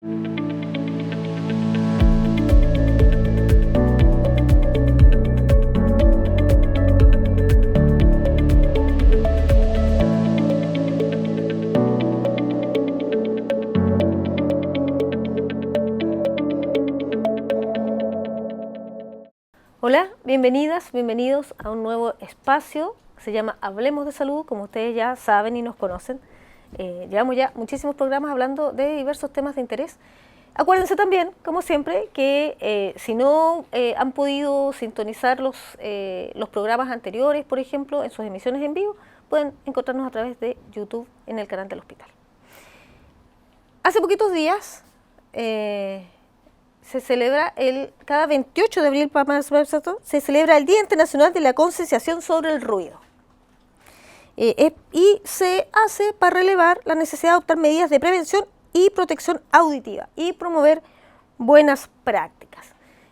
Hola, bienvenidas, bienvenidos a un nuevo espacio que se llama Hablemos de Salud, como ustedes ya saben y nos conocen. Llevamos ya muchísimos programas hablando de diversos temas de interés. Acuérdense también, como siempre, que si no han podido sintonizar los programas anteriores, por ejemplo, en sus emisiones en vivo, pueden encontrarnos a través de YouTube en el canal del hospital. Hace poquitos días se celebra cada 28 de abril, se celebra el Día Internacional de la Concienciación sobre el Ruido. Y se hace para relevar la necesidad de adoptar medidas de prevención y protección auditiva y promover buenas prácticas.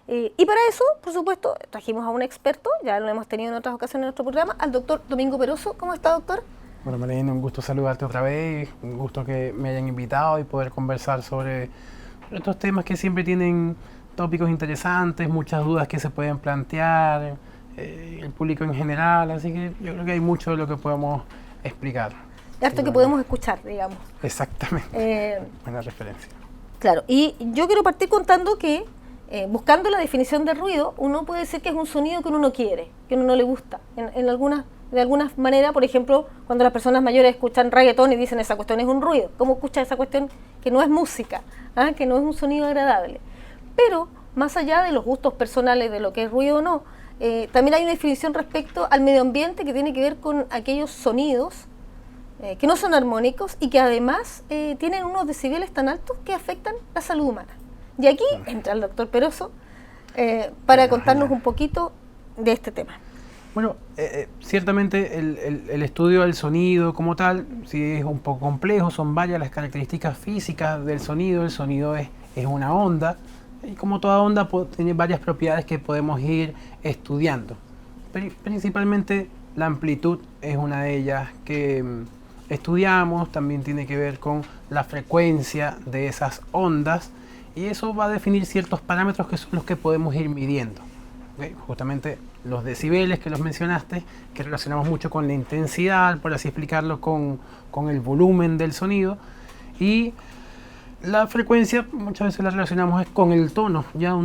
Y para eso, por supuesto, trajimos a un experto, ya lo hemos tenido en otras ocasiones en nuestro programa, al doctor Domingo Peroso. ¿Cómo está, doctor? Bueno, Marlene, un gusto saludarte otra vez, un gusto que me hayan invitado y poder conversar sobre estos temas que siempre tienen tópicos interesantes, muchas dudas que se pueden plantear, el público en general, así que yo creo que hay mucho de lo que podemos explicar. Harto que podemos escuchar, digamos. Exactamente, buena referencia. Claro, y yo quiero partir contando que buscando la definición de ruido, uno puede decir que es un sonido que uno no quiere, que uno no le gusta. De alguna manera, por ejemplo, cuando las personas mayores escuchan reggaetón y dicen esa cuestión es un ruido, ¿cómo escucha esa cuestión que no es música, que no es un sonido agradable? Pero, más allá de los gustos personales de lo que es ruido o no, también hay una definición respecto al medio ambiente que tiene que ver con aquellos sonidos que no son armónicos y que además tienen unos decibeles tan altos que afectan la salud humana. Y aquí entra el doctor Peroso para contarnos un poquito de este tema. Bueno, ciertamente el estudio del sonido como tal, sí es un poco complejo, son varias las características físicas del sonido. El sonido es una onda, y como toda onda tiene varias propiedades que podemos ir estudiando. Principalmente la amplitud es una de ellas que estudiamos, también tiene que ver con la frecuencia de esas ondas, y eso va a definir ciertos parámetros que son los que podemos ir midiendo. ¿Okay? Justamente los decibeles que los mencionaste, que relacionamos mucho con la intensidad, por así explicarlo, con el volumen del sonido, y la frecuencia muchas veces la relacionamos con el tono, ya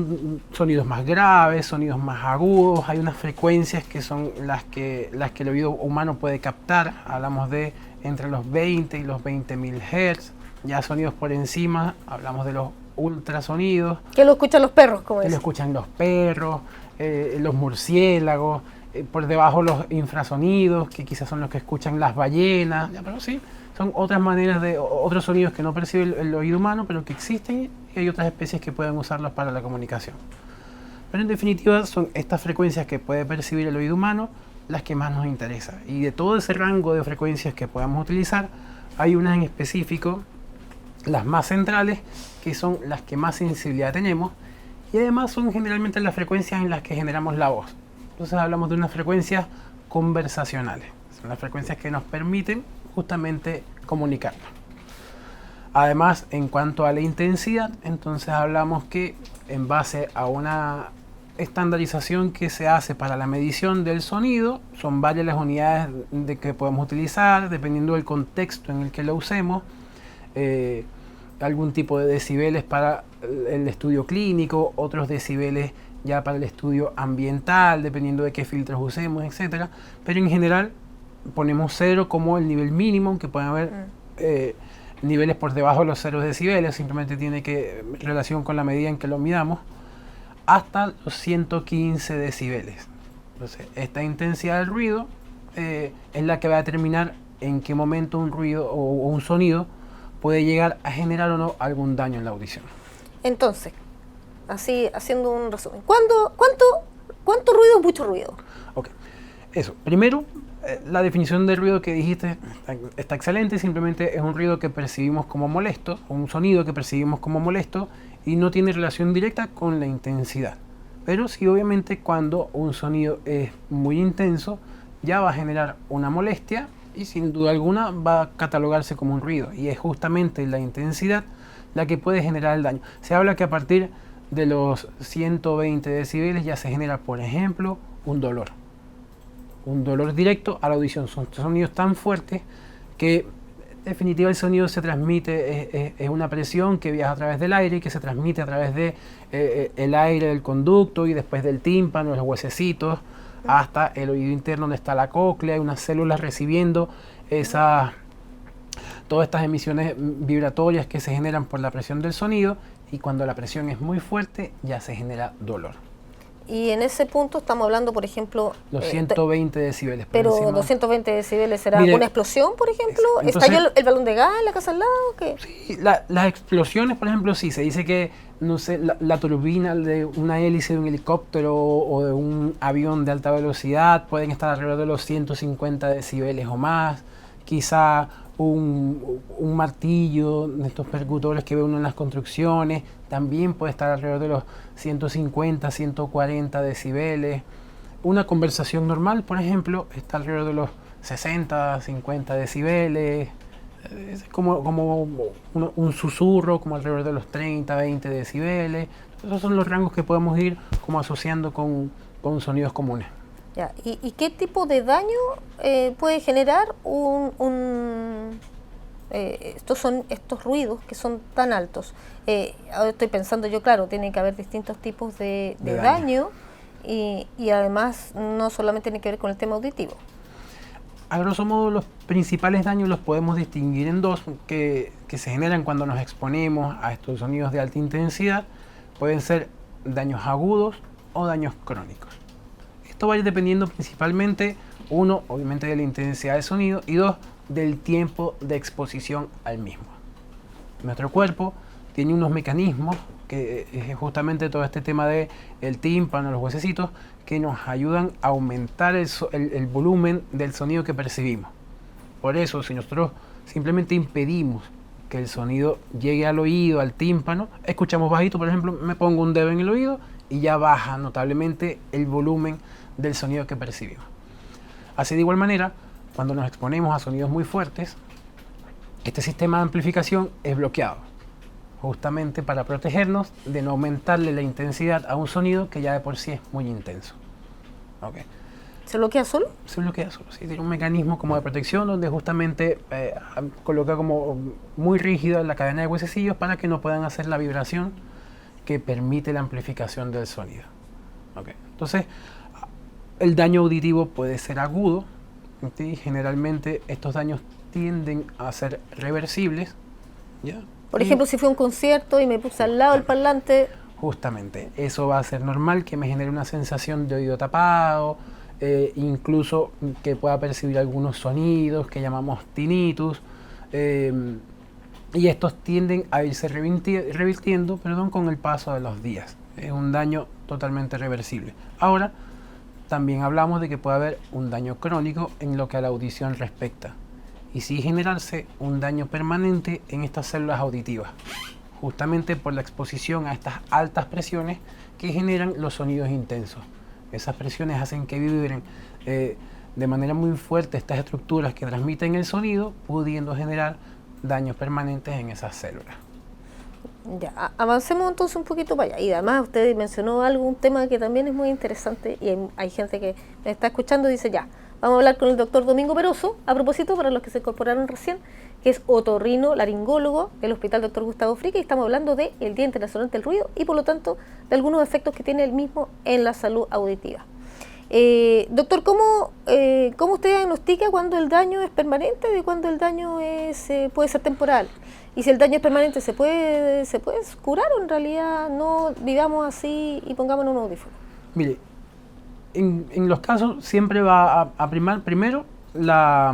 sonidos más graves, sonidos más agudos. Hay unas frecuencias que son las que el oído humano puede captar, hablamos de entre los 20 y los 20.000 Hz, ya sonidos por encima, hablamos de los ultrasonidos. Que lo escuchan los perros, como que lo escuchan los perros, los murciélagos, por debajo los infrasonidos, que quizás son los que escuchan las ballenas, ya, pero sí, son otras maneras otros sonidos que no percibe el oído humano, pero que existen, y hay otras especies que pueden usarlos para la comunicación. Pero en definitiva son estas frecuencias que puede percibir el oído humano las que más nos interesan. Y de todo ese rango de frecuencias que podamos utilizar, hay unas en específico, las más centrales, que son las que más sensibilidad tenemos, y además son generalmente las frecuencias en las que generamos la voz. Entonces hablamos de unas frecuencias conversacionales, son las frecuencias que nos permiten justamente comunicarnos. Además, en cuanto a la intensidad, entonces hablamos que en base a una estandarización que se hace para la medición del sonido, son varias las unidades que podemos utilizar dependiendo del contexto en el que lo usemos. Algún tipo de decibeles para el estudio clínico, otros decibeles ya para el estudio ambiental, dependiendo de qué filtros usemos, etcétera. Pero en general ponemos 0 como el nivel mínimo, que pueden haber niveles por debajo de los 0 decibeles, simplemente tiene relación con la medida en que lo midamos, hasta los 115 decibeles. Entonces, esta intensidad del ruido es la que va a determinar en qué momento un ruido o un sonido puede llegar a generar o no algún daño en la audición. Entonces, así haciendo un resumen, ¿cuánto ruido es mucho ruido? Ok, eso. Primero, la definición de ruido que dijiste está excelente, simplemente es un ruido que percibimos como molesto, un sonido que percibimos como molesto y no tiene relación directa con la intensidad. Pero sí, obviamente, cuando un sonido es muy intenso, ya va a generar una molestia y sin duda alguna va a catalogarse como un ruido. Y es justamente la intensidad la que puede generar el daño. Se habla que a partir de los 120 decibeles ya se genera, por ejemplo, un dolor directo a la audición. Son sonidos tan fuertes que en definitiva el sonido se transmite, es una presión que viaja a través del aire y que se transmite a través de el aire del conducto y después del tímpano, los huesecitos, hasta el oído interno donde está la cóclea. Hay unas células recibiendo todas estas emisiones vibratorias que se generan por la presión del sonido, y cuando la presión es muy fuerte ya se genera dolor. Y en ese punto estamos hablando, por ejemplo... Los 120 decibeles. Pero encima. 220 decibeles, ¿será Mire, una explosión, por ejemplo? entonces, ¿Estalló el balón de gas en la casa al lado? ¿Qué? Sí, las explosiones, por ejemplo, sí. Se dice que, no sé, la turbina de una hélice de un helicóptero o de un avión de alta velocidad pueden estar alrededor de los 150 decibeles o más. Quizá un martillo de estos percutores que ve uno en las construcciones también puede estar alrededor de los 150, 140 decibeles. Una conversación normal, por ejemplo, está alrededor de los 60, 50 decibeles. Es como un susurro, como alrededor de los 30, 20 decibeles. Esos son los rangos que podemos ir como asociando con sonidos comunes. Ya. ¿Y qué tipo de daño puede generar estos ruidos que son tan altos? Ahora estoy pensando yo, claro, tiene que haber distintos tipos de daño y además no solamente tiene que ver con el tema auditivo. A grosso modo, los principales daños los podemos distinguir en dos que se generan cuando nos exponemos a estos sonidos de alta intensidad. Pueden ser daños agudos o daños crónicos. Esto va a ir dependiendo principalmente, uno, obviamente de la intensidad del sonido, y dos, del tiempo de exposición al mismo. Nuestro cuerpo tiene unos mecanismos, que es justamente todo este tema de el tímpano, los huesecitos, que nos ayudan a aumentar el volumen del sonido que percibimos. Por eso, si nosotros simplemente impedimos que el sonido llegue al oído, al tímpano, escuchamos bajito, por ejemplo, me pongo un dedo en el oído y ya baja notablemente el volumen del sonido que percibimos. Así de igual manera, cuando nos exponemos a sonidos muy fuertes, este sistema de amplificación es bloqueado, justamente para protegernos de no aumentarle la intensidad a un sonido que ya de por sí es muy intenso. Okay. ¿Se bloquea solo? Se bloquea solo, sí. Tiene un mecanismo como de protección donde justamente coloca como muy rígida la cadena de huesecillos para que no puedan hacer la vibración que permite la amplificación del sonido. Okay. Entonces, el daño auditivo puede ser agudo. ¿Sí? Generalmente estos daños tienden a ser reversibles. ¿Ya? Por ejemplo, si fue un concierto y me puse al lado del parlante... Justamente, eso va a ser normal que me genere una sensación de oído tapado, incluso que pueda percibir algunos sonidos que llamamos tinnitus, y estos tienden a irse revirtiendo con el paso de los días. Es un daño totalmente reversible. Ahora, también hablamos de que puede haber un daño crónico en lo que a la audición respecta, y sí generarse un daño permanente en estas células auditivas, justamente por la exposición a estas altas presiones que generan los sonidos intensos. Esas presiones hacen que vibren de manera muy fuerte estas estructuras que transmiten el sonido, pudiendo generar daños permanentes en esas células. Ya, avancemos entonces un poquito para allá. Y además usted mencionó un tema que también es muy interesante, y hay gente que me está escuchando y dice, ya, vamos a hablar con el doctor Domingo Peroso, a propósito, para los que se incorporaron recién, que es otorrino-laringólogo del Hospital Dr. Gustavo Fricke, y estamos hablando del Día Internacional del Ruido y por lo tanto de algunos efectos que tiene el mismo en la salud auditiva. Doctor, ¿cómo usted diagnostica cuando el daño es permanente y cuando el daño puede ser temporal? Y si el daño es permanente, ¿se puede curar o en realidad no vivamos así y pongámonos un audífono? Mire, en los casos siempre va a primar primero la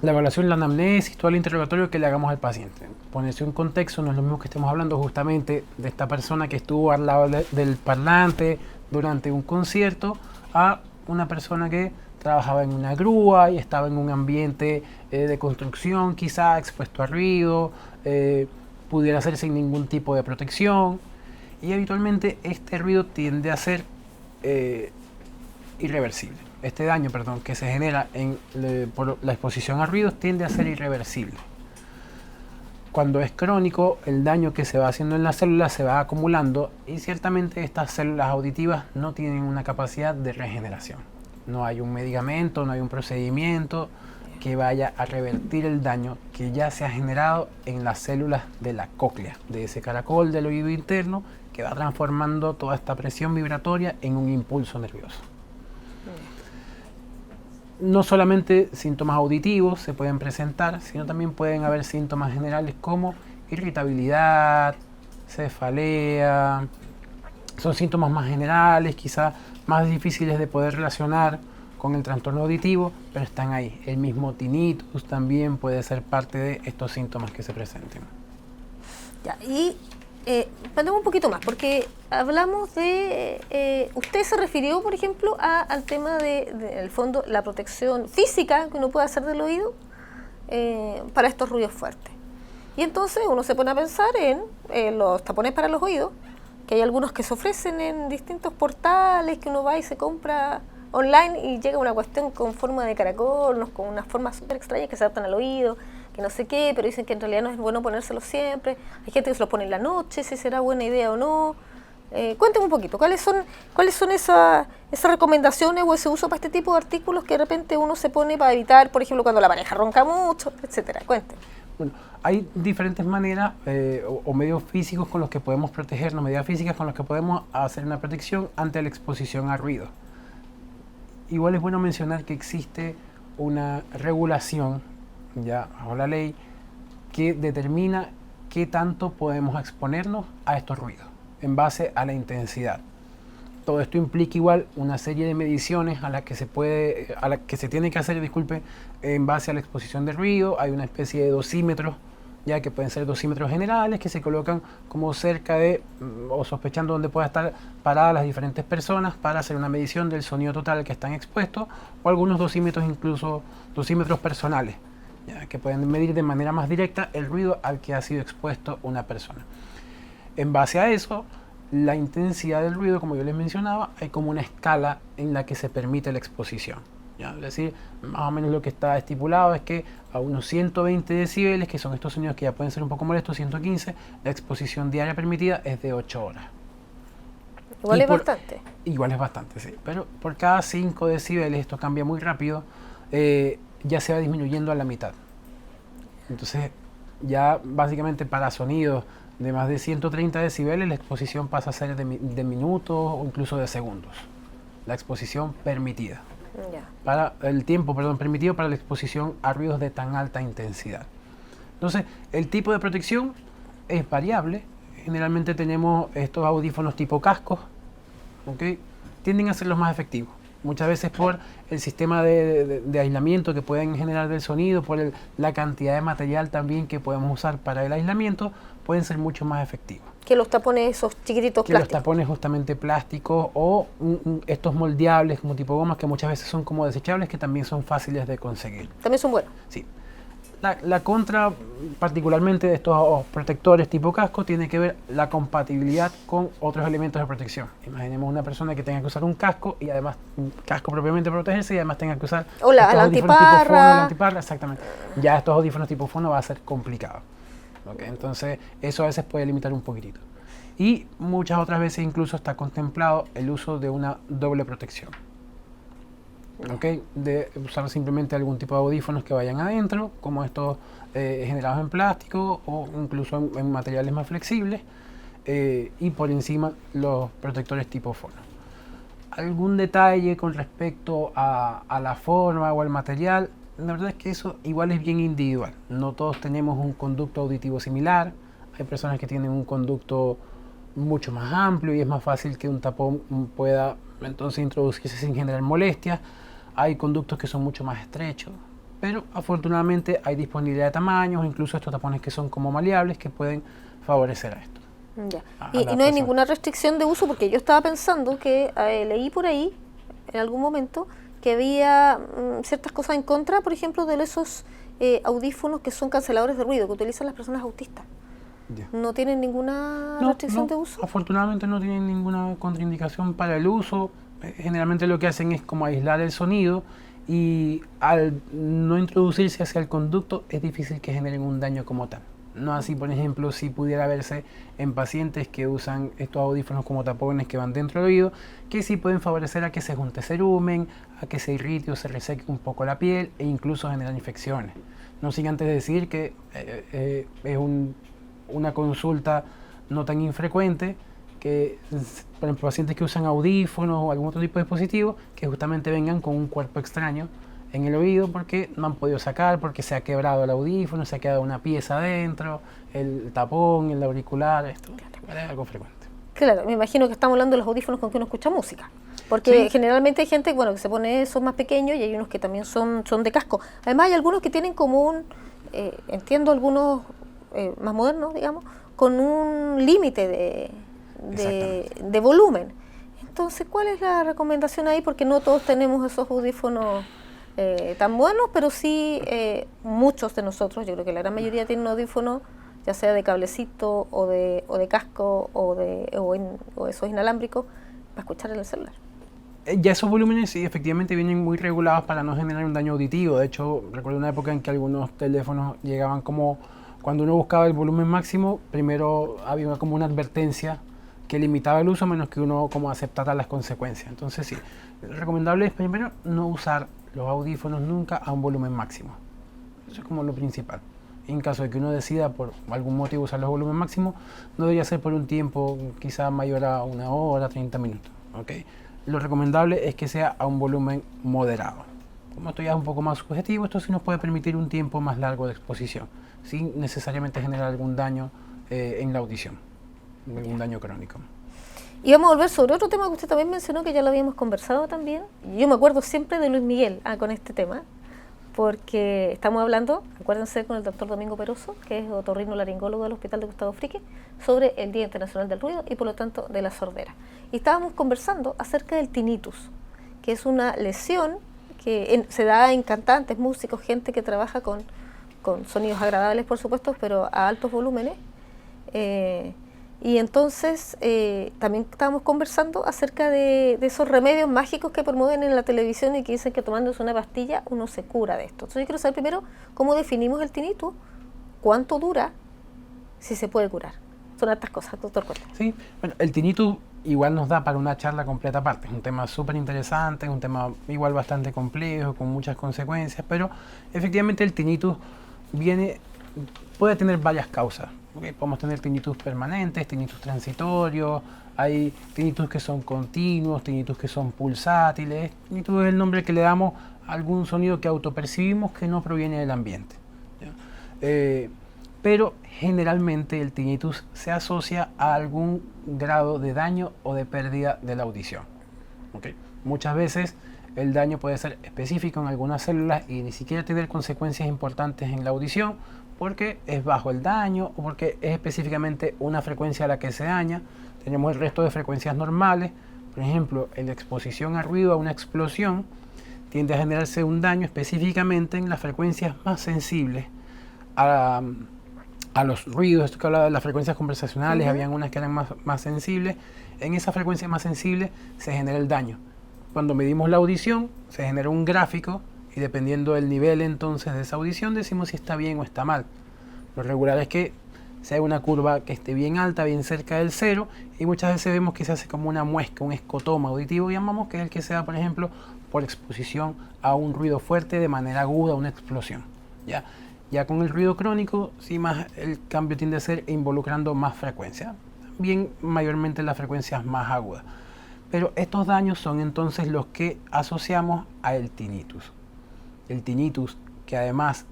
evaluación, la anamnesis, todo el interrogatorio que le hagamos al paciente. Ponerse un contexto, no es lo mismo que estemos hablando justamente de esta persona que estuvo al lado del parlante durante un concierto a una persona que trabajaba en una grúa y estaba en un ambiente de construcción, quizá expuesto a ruido, pudiera ser sin ningún tipo de protección, y habitualmente este ruido tiende a ser irreversible. Este daño, que se genera por la exposición a ruidos tiende a ser irreversible. Cuando es crónico, el daño que se va haciendo en las células se va acumulando y ciertamente estas células auditivas no tienen una capacidad de regeneración. No hay un medicamento, no hay un procedimiento que vaya a revertir el daño que ya se ha generado en las células de la cóclea, de ese caracol del oído interno que va transformando toda esta presión vibratoria en un impulso nervioso. No solamente síntomas auditivos se pueden presentar, sino también pueden haber síntomas generales como irritabilidad, cefalea. Son síntomas más generales, quizás más difíciles de poder relacionar con el trastorno auditivo, pero están ahí. El mismo tinnitus también puede ser parte de estos síntomas que se presenten. Ya, y hablemos un poquito más, porque hablamos de... usted se refirió, por ejemplo, al tema de el fondo, la protección física que uno puede hacer del oído para estos ruidos fuertes. Y entonces uno se pone a pensar en los tapones para los oídos, que hay algunos que se ofrecen en distintos portales, que uno va y se compra online y llega una cuestión con forma de caracol, con unas formas súper extrañas que se adaptan al oído, que no sé qué, pero dicen que en realidad no es bueno ponérselo siempre. Hay gente que se lo pone en la noche, si será buena idea o no. Cuéntame un poquito, ¿cuáles son esas recomendaciones o ese uso para este tipo de artículos que de repente uno se pone para evitar, por ejemplo, cuando la pareja ronca mucho, etcétera? Cuénteme. Bueno, hay diferentes maneras o medios físicos con los que podemos protegernos, medidas físicas con las que podemos hacer una protección ante la exposición a ruido. Igual es bueno mencionar que existe una regulación, ya bajo la ley, que determina qué tanto podemos exponernos a estos ruidos, en base a la intensidad. Todo esto implica igual una serie de mediciones a las que se tiene que hacer, en base a la exposición de ruido. Hay una especie de dosímetros, ya que pueden ser dosímetros generales, que se colocan como cerca de, o sospechando dónde pueda estar paradas las diferentes personas para hacer una medición del sonido total que están expuestos, o algunos dosímetros, incluso dosímetros personales, ya, que pueden medir de manera más directa el ruido al que ha sido expuesto una persona. En base a eso, la intensidad del ruido, como yo les mencionaba, hay como una escala en la que se permite la exposición. ¿Ya? Es decir, más o menos lo que está estipulado es que a unos 120 decibeles, que son estos sonidos que ya pueden ser un poco molestos, 115, la exposición diaria permitida es de 8 horas. Igual es bastante. Igual es bastante, sí. Pero por cada 5 decibeles, esto cambia muy rápido, ya se va disminuyendo a la mitad. Entonces, ya básicamente para sonidos de más de 130 decibeles, la exposición pasa a ser de minutos o incluso de segundos. La exposición permitida. Ya. Para el tiempo, permitido para la exposición a ruidos de tan alta intensidad. Entonces, el tipo de protección es variable. Generalmente tenemos estos audífonos tipo cascos, ¿okay? Tienden a ser los más efectivos. Muchas veces por el sistema de aislamiento que pueden generar del sonido, por la cantidad de material también que podemos usar para el aislamiento, pueden ser mucho más efectivos. Que los tapones esos chiquititos que plásticos. Los tapones justamente plásticos o estos moldeables como tipo gomas que muchas veces son como desechables, que también son fáciles de conseguir. También son buenos. Sí. La contra, particularmente de estos protectores tipo casco, tiene que ver la compatibilidad con otros elementos de protección. Imaginemos una persona que tenga que usar un casco y además un casco propiamente para protegerse y además tenga que usar la antiparra, exactamente. Ya estos audífonos tipo fono va a ser complicado. ¿Okay? Entonces eso a veces puede limitar un poquitito. Y muchas otras veces incluso está contemplado el uso de una doble protección. ¿Okay? De usar simplemente algún tipo de audífonos que vayan adentro, como estos generados en plástico o incluso en materiales más flexibles, y por encima los protectores tipo fono. ¿Algún detalle con respecto a la forma o al material? La verdad es que eso igual es bien individual. No todos tenemos un conducto auditivo similar. Hay personas que tienen un conducto mucho más amplio y es más fácil que un tapón pueda entonces introducirse sin generar molestias. Hay conductos que son mucho más estrechos, pero afortunadamente hay disponibilidad de tamaños, incluso estos tapones que son como maleables que pueden favorecer a esto. Ya. Y no hay ninguna restricción de uso, porque yo estaba pensando que leí por ahí en algún momento que había ciertas cosas en contra, por ejemplo, de esos audífonos que son canceladores de ruido que utilizan las personas autistas. Yeah. ¿No tienen ninguna restricción de uso? Afortunadamente no tienen ninguna contraindicación para el uso. Generalmente lo que hacen es como aislar el sonido y al no introducirse hacia el conducto es difícil que generen un daño como tal. No así, por ejemplo, si pudiera verse en pacientes que usan estos audífonos como tapones que van dentro del oído, que sí pueden favorecer a que se junte cerumen, a que se irrite o se reseque un poco la piel e incluso generar infecciones. No sin antes decir que es una consulta no tan infrecuente, que, por ejemplo, pacientes que usan audífonos o algún otro tipo de dispositivo, que justamente vengan con un cuerpo extraño en el oído porque no han podido sacar, porque se ha quebrado el audífono, se ha quedado una pieza adentro, el tapón, el auricular, esto es algo frecuente. Claro, me imagino que estamos hablando de los audífonos con que uno escucha música, porque Sí. generalmente hay gente, bueno, que se pone esos más pequeños y hay unos que también son de casco. Además hay algunos que tienen como un, entiendo algunos más modernos, digamos, con un límite de volumen. Entonces, ¿cuál es la recomendación ahí? Porque no todos tenemos esos audífonos tan buenos, pero sí muchos de nosotros, yo creo que la gran mayoría tienen un audífono, ya sea de cablecito o de casco o esos inalámbricos, para escuchar en el celular. Ya esos volúmenes sí, efectivamente vienen muy regulados para no generar un daño auditivo. De hecho, recuerdo una época en que algunos teléfonos llegaban como, cuando uno buscaba el volumen máximo, primero había como una advertencia que limitaba el uso, menos que uno como aceptara las consecuencias. Entonces sí, recomendable es primero no usar los audífonos nunca a un volumen máximo. Eso es como lo principal. En caso de que uno decida por algún motivo usar los volúmenes máximos, no debería ser por un tiempo quizá mayor a 1 hora, 30 minutos. ¿Okay? Lo recomendable es que sea a un volumen moderado. Como esto ya es un poco más subjetivo, esto sí nos puede permitir un tiempo más largo de exposición, sin necesariamente generar algún daño en la audición, algún daño crónico. Y vamos a volver sobre otro tema que usted también mencionó, que ya lo habíamos conversado también. Yo me acuerdo siempre de Luis Miguel con este tema, porque estamos hablando, acuérdense, con el doctor Domingo Peroso, que es otorrinolaringólogo del Hospital de Gustavo Fricke, sobre el Día Internacional del Ruido y por lo tanto de la sordera. Y estábamos conversando acerca del tinnitus, que es una lesión que se da en cantantes, músicos, gente que trabaja con sonidos agradables, por supuesto, pero a altos volúmenes. Y entonces también estábamos conversando acerca de esos remedios mágicos que promueven en la televisión y que dicen que tomándose una pastilla uno se cura de esto. Entonces yo quiero saber primero cómo definimos el tinnitus, cuánto dura, si se puede curar. Son hartas cosas, doctor Cuesta. Sí, bueno, el tinnitus igual nos da para una charla completa aparte. Es un tema súper interesante, es un tema igual bastante complejo, con muchas consecuencias, pero efectivamente el tinnitus puede tener varias causas. ¿Okay? Podemos tener tinnitus permanentes, tinnitus transitorios, hay tinnitus que son continuos, tinnitus que son pulsátiles. Tinnitus es el nombre que le damos a algún sonido que autopercibimos que no proviene del ambiente. Pero generalmente el tinnitus se asocia a algún grado de daño o de pérdida de la audición. ¿Okay? Muchas veces el daño puede ser específico en algunas células y ni siquiera tener consecuencias importantes en la audición, porque es bajo el daño o porque es específicamente una frecuencia a la que se daña. Tenemos el resto de frecuencias normales. Por ejemplo, en la exposición a ruido, a una explosión, tiende a generarse un daño específicamente en las frecuencias más sensibles a los ruidos. Esto que hablaba de las frecuencias conversacionales, habían unas que eran más sensibles. En esas frecuencias más sensibles se genera el daño. Cuando medimos la audición, se genera un gráfico y dependiendo del nivel entonces de esa audición decimos si está bien o está mal. Lo regular es que sea una curva que esté bien alta, bien cerca del cero, y muchas veces vemos que se hace como una muesca, un escotoma auditivo, llamamos, que es el que se da, por ejemplo, por exposición a un ruido fuerte de manera aguda, una explosión. Ya con el ruido crónico, sí, más el cambio tiende a ser involucrando más frecuencia, bien mayormente las frecuencias más agudas. Pero estos daños son entonces los que asociamos al tinnitus. El tinnitus, que además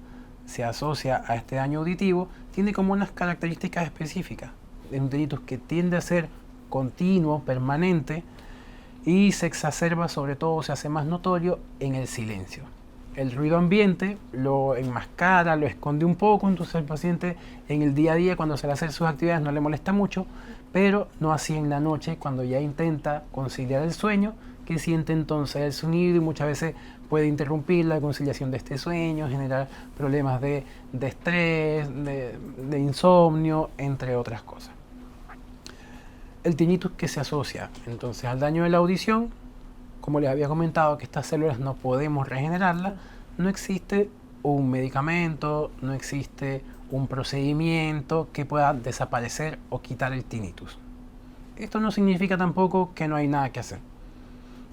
se asocia a este daño auditivo, tiene como unas características específicas. Es un tinnitus que tiende a ser continuo, permanente, y se exacerba, sobre todo, se hace más notorio en el silencio. El ruido ambiente lo enmascara, lo esconde un poco, entonces el paciente en el día a día, cuando sale a hacer sus actividades, no le molesta mucho, pero no así en la noche, cuando ya intenta conciliar el sueño, que siente entonces el sonido y muchas veces puede interrumpir la conciliación de este sueño, generar problemas de estrés, de insomnio, entre otras cosas. El tinnitus que se asocia entonces al daño de la audición, como les había comentado que estas células no podemos regenerarlas, no existe un medicamento, no existe un procedimiento que pueda desaparecer o quitar el tinnitus. Esto no significa tampoco que no hay nada que hacer.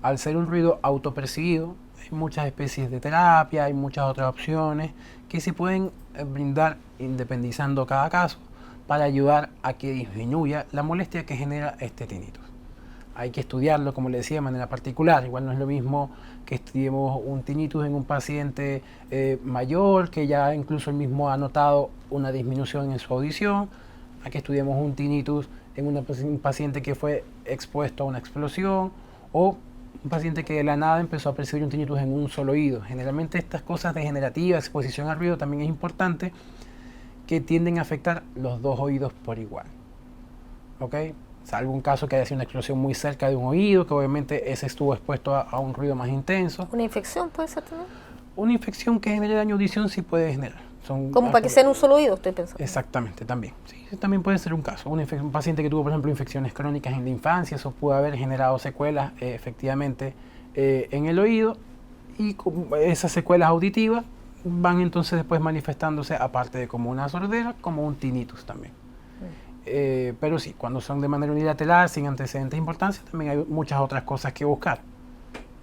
Al ser un ruido autopercibido, hay muchas especies de terapia, hay muchas otras opciones que se pueden brindar independizando cada caso para ayudar a que disminuya la molestia que genera este tinnitus. Hay que estudiarlo, como le decía, de manera particular. Igual no es lo mismo que estudiemos un tinnitus en un paciente mayor, que ya incluso él mismo ha notado una disminución en su audición, a que estudiemos un tinnitus en un paciente que fue expuesto a una explosión, o un paciente que de la nada empezó a percibir un tinnitus en un solo oído. Generalmente estas cosas degenerativas, exposición al ruido, también es importante, que tienden a afectar los dos oídos por igual. ¿Ok? Salvo un caso que haya sido una explosión muy cerca de un oído, que obviamente ese estuvo expuesto a un ruido más intenso. ¿Una infección puede ser también? Una infección que genere daño de audición sí puede generar. Como para que sea en un solo oído, estoy pensando. Exactamente, también. Sí, también puede ser un caso. Un paciente que tuvo, por ejemplo, infecciones crónicas en la infancia, eso puede haber generado secuelas efectivamente en el oído, y esas secuelas auditivas van entonces después manifestándose, aparte de como una sordera, como un tinnitus también. Pero sí, cuando son de manera unilateral, sin antecedentes de importancia, también hay muchas otras cosas que buscar.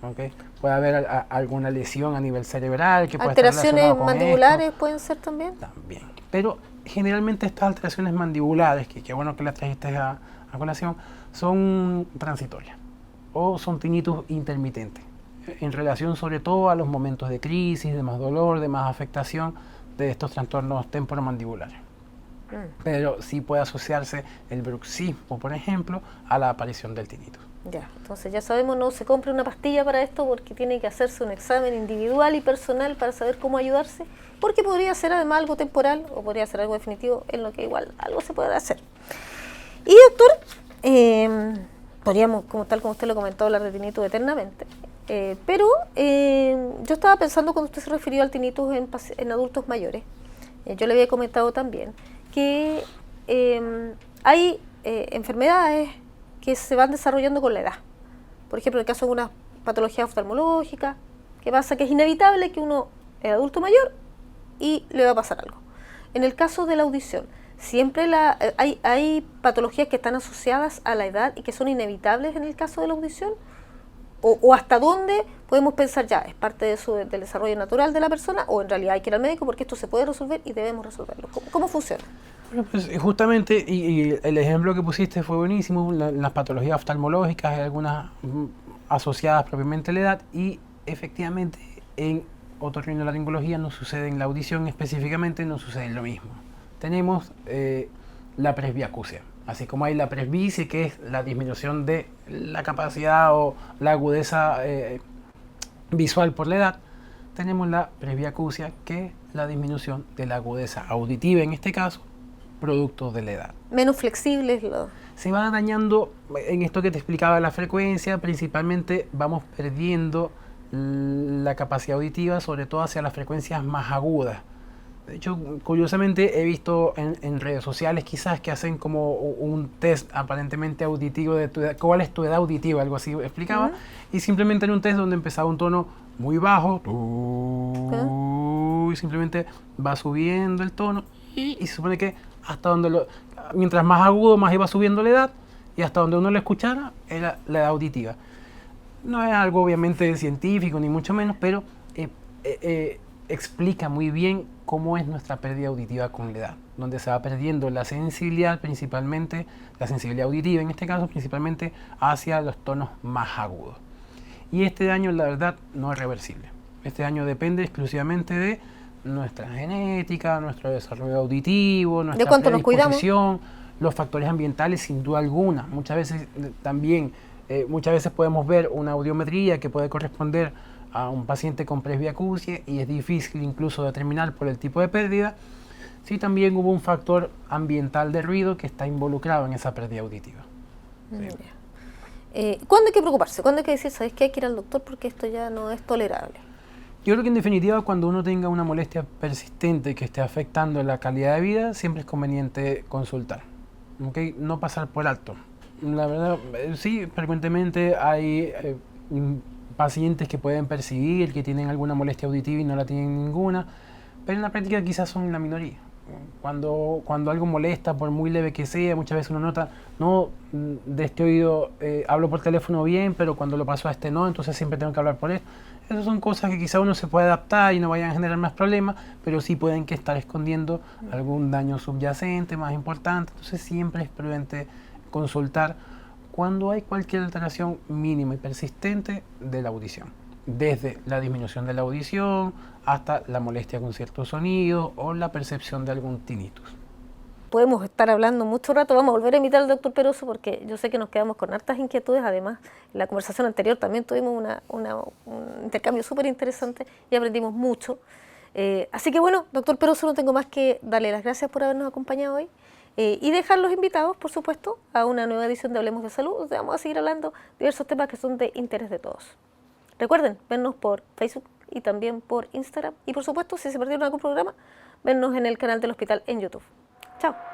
¿Okay? Puede haber alguna lesión a nivel cerebral que puede alteraciones mandibulares pueden ser también. También. Pero generalmente estas alteraciones mandibulares, que bueno que las trajiste a colación, son transitorias o son tinnitus intermitentes, en relación sobre todo a los momentos de crisis, de más dolor, de más afectación de estos trastornos temporomandibulares. Pero sí puede asociarse el bruxismo, por ejemplo, a la aparición del tinnitus. Ya, entonces ya sabemos, no se compre una pastilla para esto, porque tiene que hacerse un examen individual y personal para saber cómo ayudarse, porque podría ser además algo temporal o podría ser algo definitivo, en lo que igual algo se puede hacer. Y doctor, podríamos, tal como usted lo comentó, hablar de tinnitus eternamente, pero yo estaba pensando cuando usted se refirió al tinnitus en adultos mayores, yo le había comentado también que hay enfermedades que se van desarrollando con la edad. Por ejemplo, en el caso de una patología oftalmológica, que pasa que es inevitable que uno es adulto mayor y le va a pasar algo. En el caso de la audición, siempre hay patologías que están asociadas a la edad y que son inevitables en el caso de la audición, o hasta dónde podemos pensar ya, es parte del desarrollo natural de la persona, o en realidad hay que ir al médico porque esto se puede resolver y debemos resolverlo. ¿Cómo funciona? Bueno, pues justamente, y el ejemplo que pusiste fue buenísimo, las patologías oftalmológicas, hay algunas asociadas propiamente a la edad, y efectivamente en otorrinolaringología no sucede, en la audición específicamente no sucede lo mismo. Tenemos la presbiacusia, así como hay la presbicie, que es la disminución de la capacidad o la agudeza visual por la edad, tenemos la presbiacusia, que es la disminución de la agudeza auditiva, en este caso, producto de la edad. Menos flexibles. Se va dañando, en esto que te explicaba, la frecuencia, principalmente vamos perdiendo la capacidad auditiva, sobre todo hacia las frecuencias más agudas. De hecho, curiosamente he visto en redes sociales quizás que hacen como un test aparentemente auditivo de tu edad, cuál es tu edad auditiva, algo así explicaba, y simplemente era un test donde empezaba un tono muy bajo, y simplemente va subiendo el tono, y se supone que hasta donde mientras más agudo, más iba subiendo la edad, y hasta donde uno lo escuchara era la edad auditiva. No es algo obviamente científico ni mucho menos, pero explica muy bien cómo es nuestra pérdida auditiva con la edad, donde se va perdiendo la sensibilidad, principalmente la sensibilidad auditiva en este caso, principalmente hacia los tonos más agudos. Y este daño, la verdad, no es reversible. Este daño depende exclusivamente de nuestra genética, nuestro desarrollo auditivo, nuestra predisposición, los factores ambientales, sin duda alguna. Muchas veces también, muchas veces podemos ver una audiometría que puede corresponder a un paciente con presbiacusia y es difícil incluso determinar por el tipo de pérdida si también hubo un factor ambiental de ruido que está involucrado en esa pérdida auditiva. Sí. ¿Cuándo hay que preocuparse? ¿Cuándo hay que decir, sabes que hay que ir al doctor porque esto ya no es tolerable? Yo creo que en definitiva, cuando uno tenga una molestia persistente que esté afectando la calidad de vida, siempre es conveniente consultar. ¿Okay? No pasar por alto. La verdad, sí, frecuentemente hay pacientes que pueden percibir que tienen alguna molestia auditiva y no la tienen ninguna, pero en la práctica quizás son la minoría. cuando algo molesta, por muy leve que sea, muchas veces uno nota, no, de este oído hablo por teléfono bien, pero cuando lo paso a este no, entonces siempre tengo que hablar por él. Esas son cosas que quizá uno se puede adaptar y no vayan a generar más problemas, pero sí pueden que estar escondiendo algún daño subyacente más importante. Entonces siempre es prudente consultar cuando hay cualquier alteración mínima y persistente de la audición, desde la disminución de la audición hasta la molestia con ciertos sonidos o la percepción de algún tinnitus. Podemos estar hablando mucho rato, vamos a volver a invitar al doctor Peroso porque yo sé que nos quedamos con hartas inquietudes. Además, en la conversación anterior también tuvimos un intercambio súper interesante y aprendimos mucho. Así que bueno, doctor Peroso, no tengo más que darle las gracias por habernos acompañado hoy y dejar los invitados, por supuesto, a una nueva edición de Hablemos de Salud, donde vamos a seguir hablando de diversos temas que son de interés de todos. Recuerden vernos por Facebook y también por Instagram y por supuesto, si se perdieron algún programa, vernos en el canal del hospital en YouTube. Chao.